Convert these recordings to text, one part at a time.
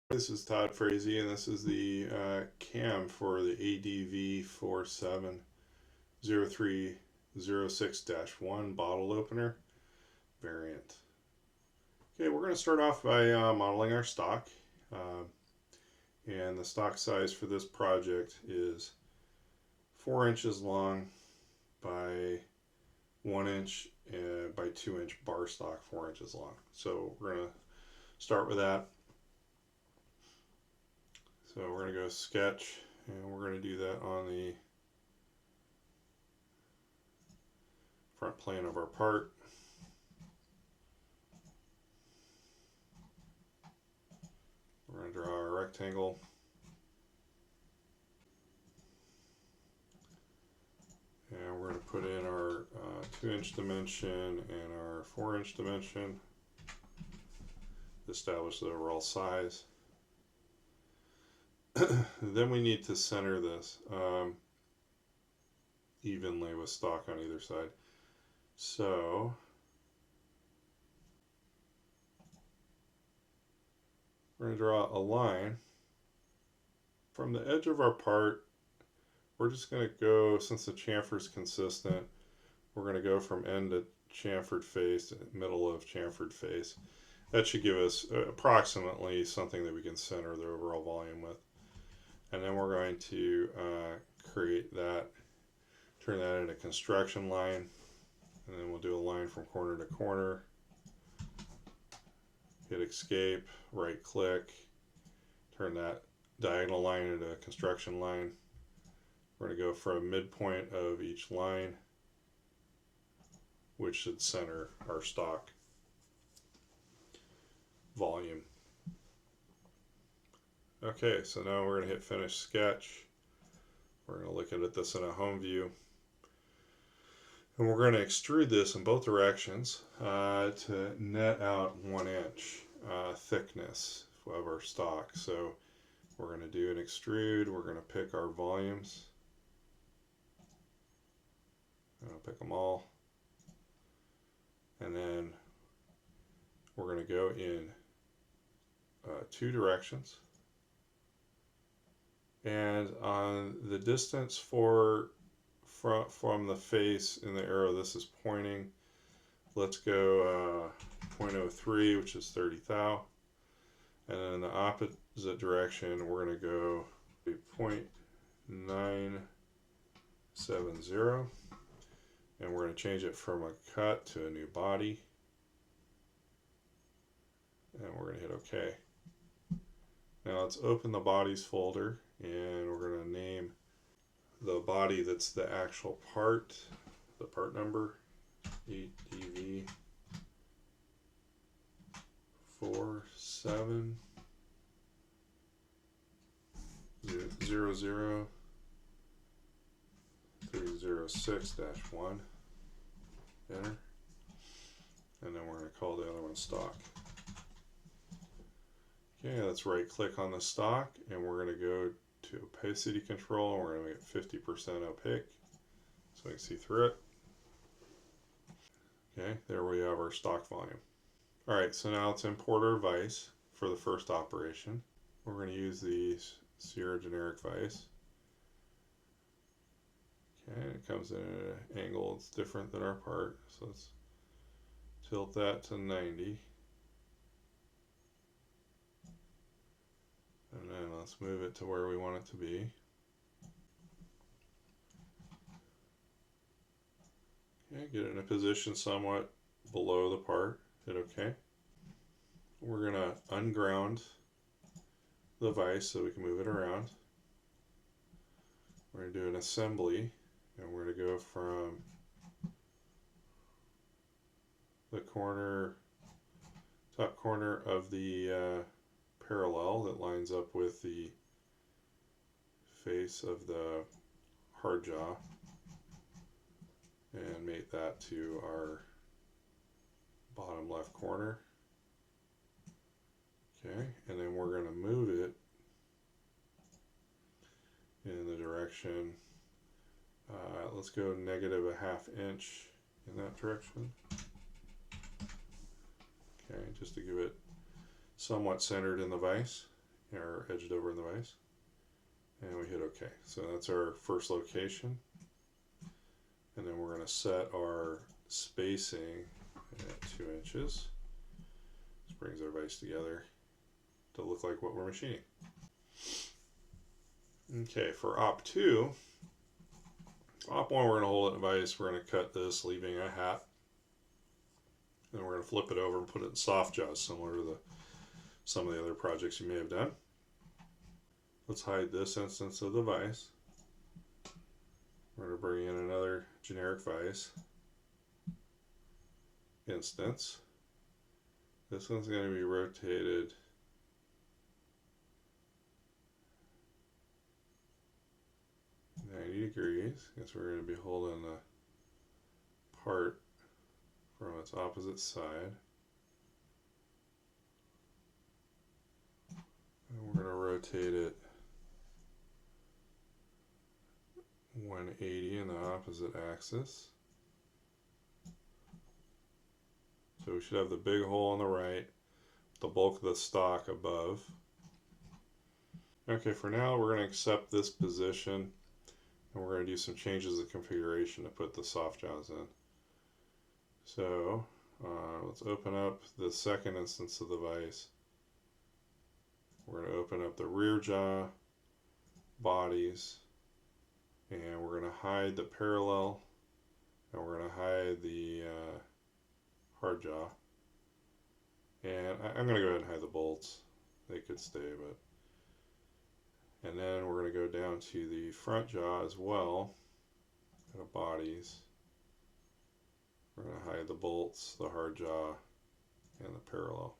This is Todd Frazee, and this is the cam for the 8DV4700306-1 bottle opener variant. Okay, we're going to start off by modeling our stock. And the stock size for this project is 4 inches long by 1 inch by 2 inch bar stock, 4 inches long. So we're going to start with that. So we're going to go sketch, and we're going to do that on the front plane of our part. We're going to draw our rectangle. And we're going to put in our 2-inch dimension and our 4-inch dimension. Establish the overall size. Then we need to center this evenly with stock on either side. So we're going to draw a line from the edge of our part. We're just going to go, since the chamfer is consistent, we're going to go from end to chamfered face to middle of chamfered face. That should give us approximately something that we can center the overall volume with. And then we're going to create that, turn that into a construction line, and then we'll do a line from corner to corner. Hit escape, right click, turn that diagonal line into a construction line. We're going to go from midpoint of each line, which should center our stock volume. Okay, so now we're going to hit finish sketch. We're going to look at this in a home view. And we're going to extrude this in both directions to net out 1 inch thickness of our stock. So we're going to do an extrude. We're going to pick our volumes. I'll pick them all. And then we're going to go in 2 directions. And on the distance from the face in the arrow, this is pointing. Let's go 0.03, which is 30 thou. And then in the opposite direction, we're going to go 0.970. And we're going to change it from a cut to a new body. And we're going to hit OK. Now let's open the bodies folder, and we're going to name the body that's the actual part, the part number, 8DV4700306-1. Enter. And then we're going to call the other one stock. Okay, let's right click on the stock, and we're going to go to opacity control, and we're going to make it 50% opaque so we can see through it. Okay, there we have our stock volume. Alright, so now let's import our vise for the first operation. We're going to use the Sierra generic vise. Okay, it comes in at an angle that's different than our part, so let's tilt that to 90. And then let's move it to where we want it to be. Okay, get it in a position somewhat below the part. Hit OK. We're going to unground the vise so we can move it around. We're going to do an assembly, and we're going to go from the top corner of the parallel that lines up with the face of the hard jaw, and mate that to our bottom left corner. Okay, and then we're going to move it in the direction, let's go negative a ½ inch in that direction. Okay, just to give it somewhat centered in the vise. are edged over in the vise. And we hit OK. So that's our first location. And then we're going to set our spacing at 2 inches. This brings our vise together to look like what we're machining. Okay, for op 2, op 1 we're going to hold it in vise. We're going to cut this, leaving a hat. And we're going to flip it over and put it in soft jaws, similar to some of the other projects you may have done. Let's hide this instance of the vise. We're going to bring in another generic vise instance. This one's going to be rotated 90 degrees, because we're going to be holding the part from its opposite side. And we're going to rotate it 180 in the opposite axis. So we should have the big hole on the right, the bulk of the stock above. Okay, for now we're going to accept this position, and we're going to do some changes of configuration to put the soft jaws in. So let's open up the second instance of the vise. We're going to open up the rear jaw, bodies, and we're going to hide the parallel, and we're going to hide the hard jaw. And I'm going to go ahead and hide the bolts. They could stay, but... And then we're going to go down to the front jaw as well, the bodies. We're going to hide the bolts, the hard jaw, and the parallel.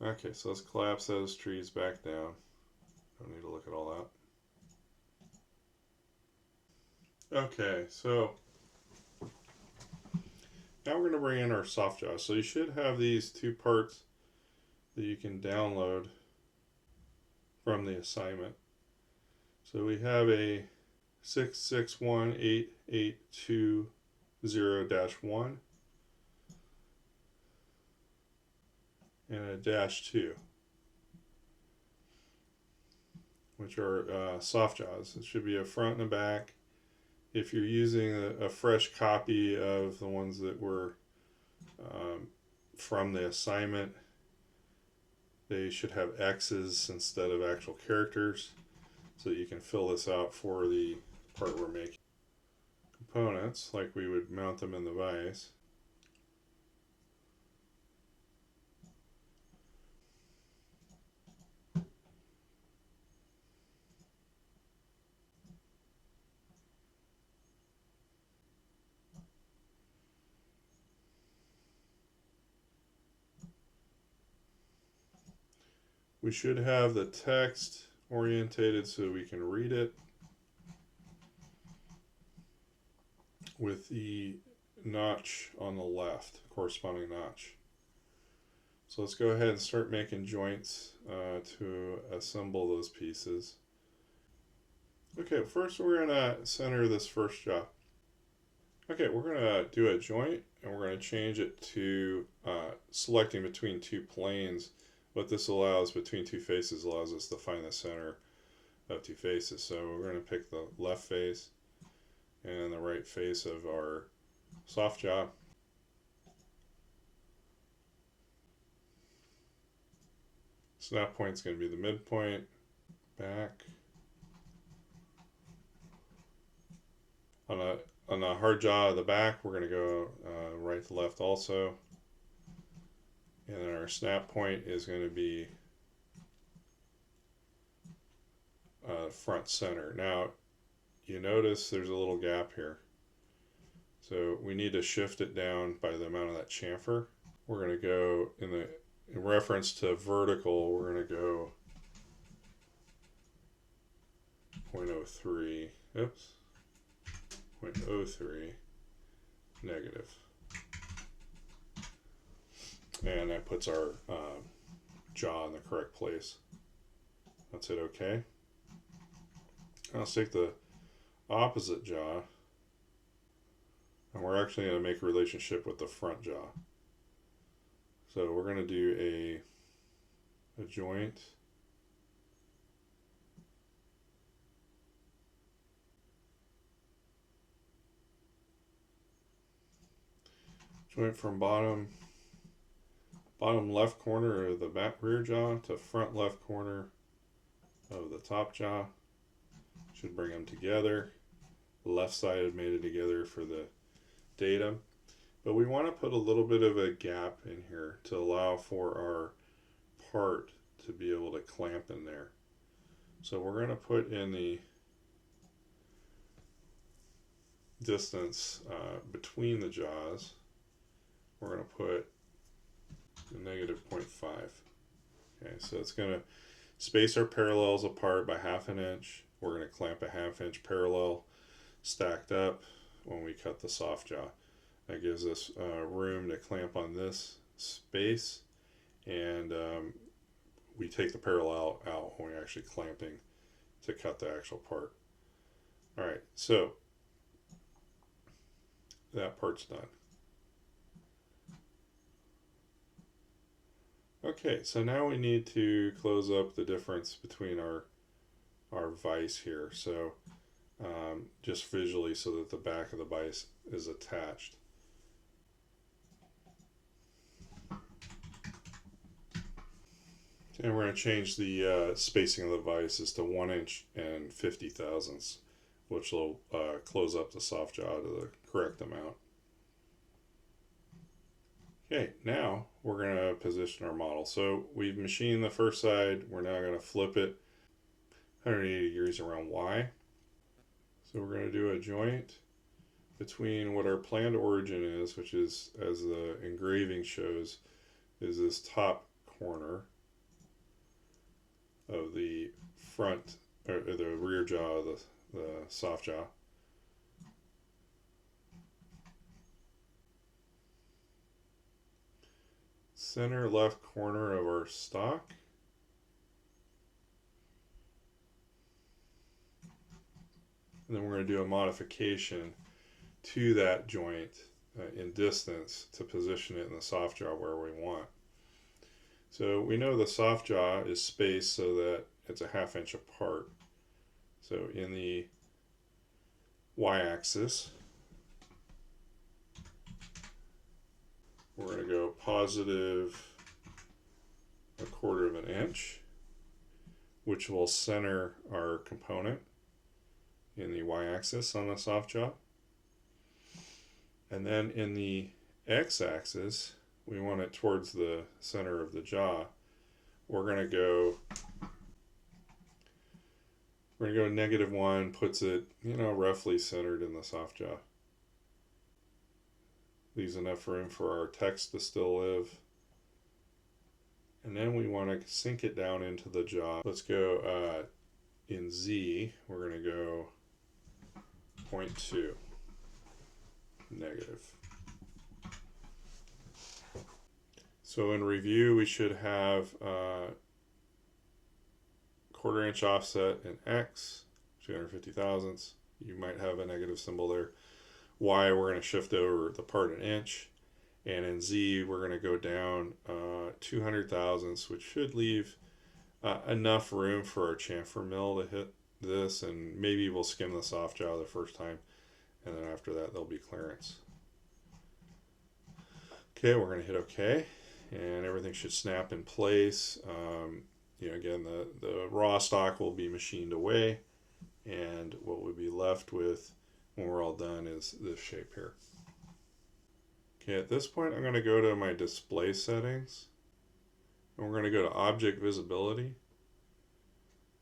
Okay, so let's collapse those trees back down. Don't need to look at all that. Okay, so now we're going to bring in our soft jaw. So you should have these two parts that you can download from the assignment. So we have a 6618820-1 and a -2, which are soft jaws. It should be a front and a back. If you're using a fresh copy of the ones that were from the assignment, they should have X's instead of actual characters, so that you can fill this out for the part we're making. Components, like we would mount them in the vise. We should have the text orientated so we can read it with the notch on the left, corresponding notch. So let's go ahead and start making joints to assemble those pieces. Okay, first we're going to center this first jaw. Okay, we're going to do a joint, and we're going to change it to selecting between two planes. What this allows, between two faces, allows us to find the center of two faces. So we're going to pick the left face and the right face of our soft jaw. Snap point is going to be the midpoint, back. On the hard jaw of the back, we're going to go right to left also. And then our snap point is going to be front center. Now, you notice there's a little gap here. So we need to shift it down by the amount of that chamfer. We're going to go, in reference to vertical, we're going to go 0.03, oops, 0.03 negative. And that puts our jaw in the correct place. Let's hit OK. Now let's take the opposite jaw, and we're actually going to make a relationship with the front jaw. So we're going to do a joint. Joint from bottom left corner of the back rear jaw to front left corner of the top jaw. Should bring them together. The left side had made it together for the datum. But we want to put a little bit of a gap in here to allow for our part to be able to clamp in there. So we're going to put in the distance between the jaws. We're going to put a negative 0.5. Okay, so it's going to space our parallels apart by 1/2 inch. We're going to clamp a 1/2 inch parallel stacked up when we cut the soft jaw. That gives us room to clamp on this space, and we take the parallel out when we're actually clamping to cut the actual part. Alright, so that part's done. Okay, so now we need to close up the difference between our vise here. So just visually, so that the back of the vise is attached. And we're going to change the spacing of the vices to 1 inch and 50 thousandths, which will close up the soft jaw to the correct amount. Okay, now we're going to position our model. So we've machined the first side. We're now going to flip it 180 degrees around Y. So we're going to do a joint between what our planned origin is, which is, as the engraving shows, is this top corner of the front, or the rear jaw of the soft jaw. Center left corner of our stock. And then we're going to do a modification to that joint in distance to position it in the soft jaw where we want. So we know the soft jaw is spaced so that it's a 1/2 inch apart. So in the y-axis, we're going to go positive 1/4 inch, which will center our component in the y-axis on the soft jaw. And then in the x-axis, we want it towards the center of the jaw. We're going to go -1, puts it, roughly centered in the soft jaw. Leaves enough room for our text to still live. And then we want to sink it down into the jaw. Let's go in Z, we're going to go 0.2 negative. So in review, we should have 1/4 inch offset in X, 250 thousandths. You might have a negative symbol there. Y, we're going to shift over the part 1 inch. And in Z, we're going to go down 200 thousandths, which should leave enough room for our chamfer mill to hit this. And maybe we'll skim the soft jaw the first time. And then after that, there'll be clearance. Okay, we're going to hit OK. And everything should snap in place. Again, the raw stock will be machined away, and what we'll be left with when we're all done is this shape here. Okay, at this point I'm going to go to my display settings, and we're going to go to object visibility,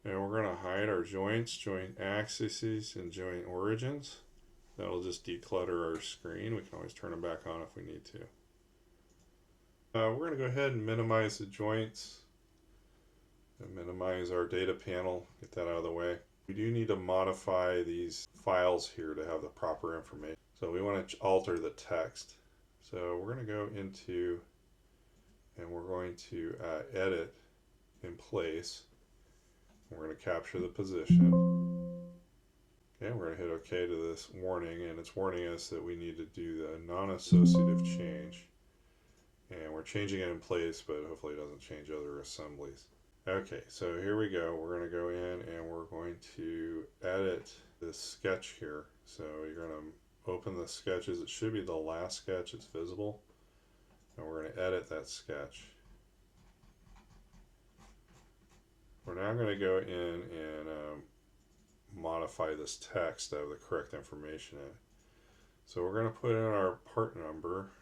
and we're going to hide our joints, joint axes, and joint origins. That'll just declutter our screen. We can always turn them back on if we need to. We're going to go ahead and minimize the joints and minimize our data panel, get that out of the way. We do need to modify these files here to have the proper information. So we want to alter the text. So we're going to go into, and we're going to edit in place. We're going to capture the position. Okay, we're going to hit OK to this warning, and it's warning us that we need to do the non-associative change. And we're changing it in place, but hopefully it doesn't change other assemblies. Okay, so here we go. We're going to go in and we're going to edit this sketch here. So you're going to open the sketches. It should be the last sketch that's visible. And we're going to edit that sketch. We're now going to go in and modify this text to have the correct information in it. So we're going to put in our part number.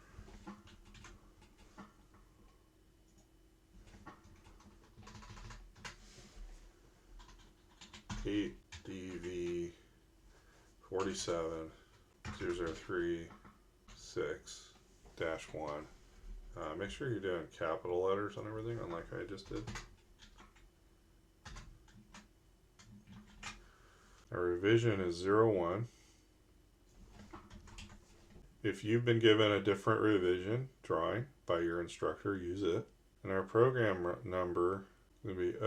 Eight DV 4700306-1. Make sure you're doing capital letters on everything, unlike I just did. Our revision is 01. If you've been given a different revision drawing by your instructor, use it. And our program number is going to be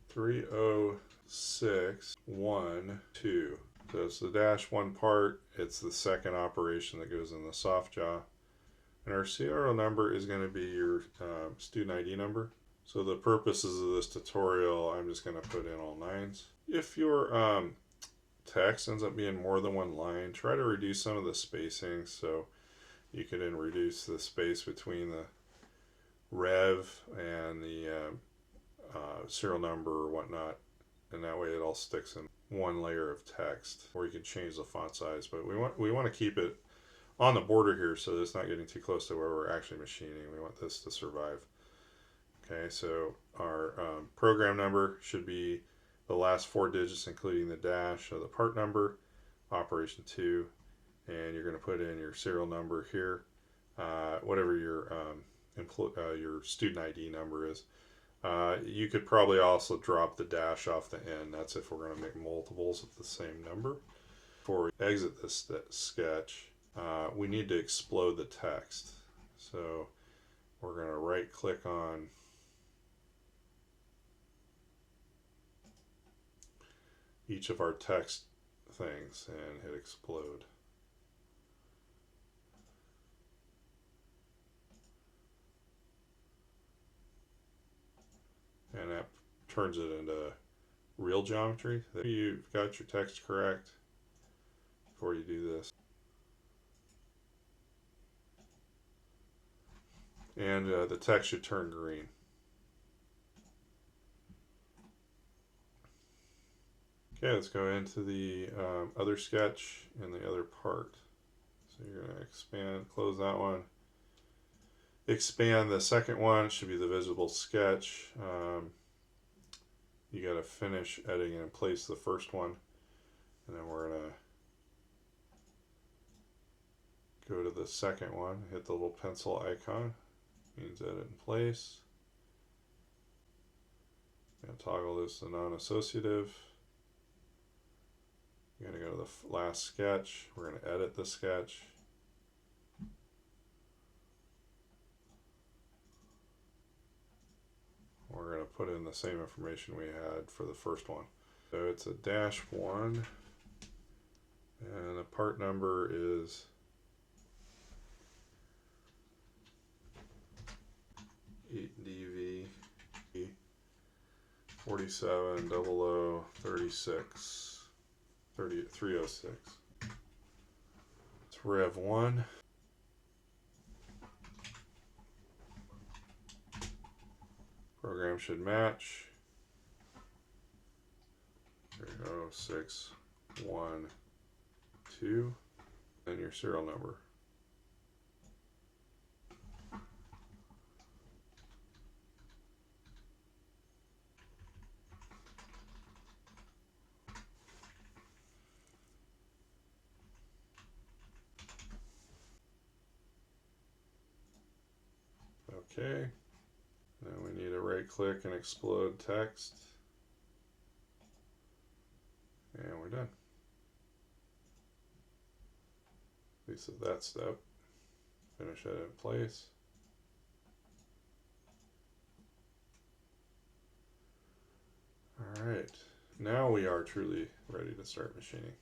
30612. So it's the -1 part. It's the second operation that goes in the soft jaw. And our serial number is going to be your student ID number. So the purposes of this tutorial, I'm just going to put in all 9s. If your text ends up being more than one line, try to reduce some of the spacing. So you can then reduce the space between the rev and the serial number or whatnot. And that way it all sticks in one layer of text. Or you can change the font size. But we want to keep it on the border here so that it's not getting too close to where we're actually machining. We want this to survive. Okay, so our program number should be the last 4 digits, including the dash of the part number, operation 2, and you're going to put in your serial number here, whatever your student ID number is. You could probably also drop the dash off the end. That's if we're going to make multiples of the same number. Before we exit this sketch, we need to explode the text. So we're going to right click on each of our text things and hit explode. And that turns it into real geometry. You've got your text correct before you do this. And the text should turn green. Okay, let's go into the other sketch and the other part. So you're going to expand, close that one. Expand the second one, it should be the visible sketch. You got to finish editing and place the first one. And then we're going to go to the second one, hit the little pencil icon, means edit in place. Going to toggle this to non-associative. You're going to go to the last sketch. We're going to edit the sketch. We're going to put in the same information we had for the first one. So it's a -1, and the part number is 8DV 4700306. It's Rev 1. Program should match. 30612. And your serial number. Okay. Now we need to right click and explode text. And we're done. At least at that step. Finish that in place. Alright, now we are truly ready to start machining.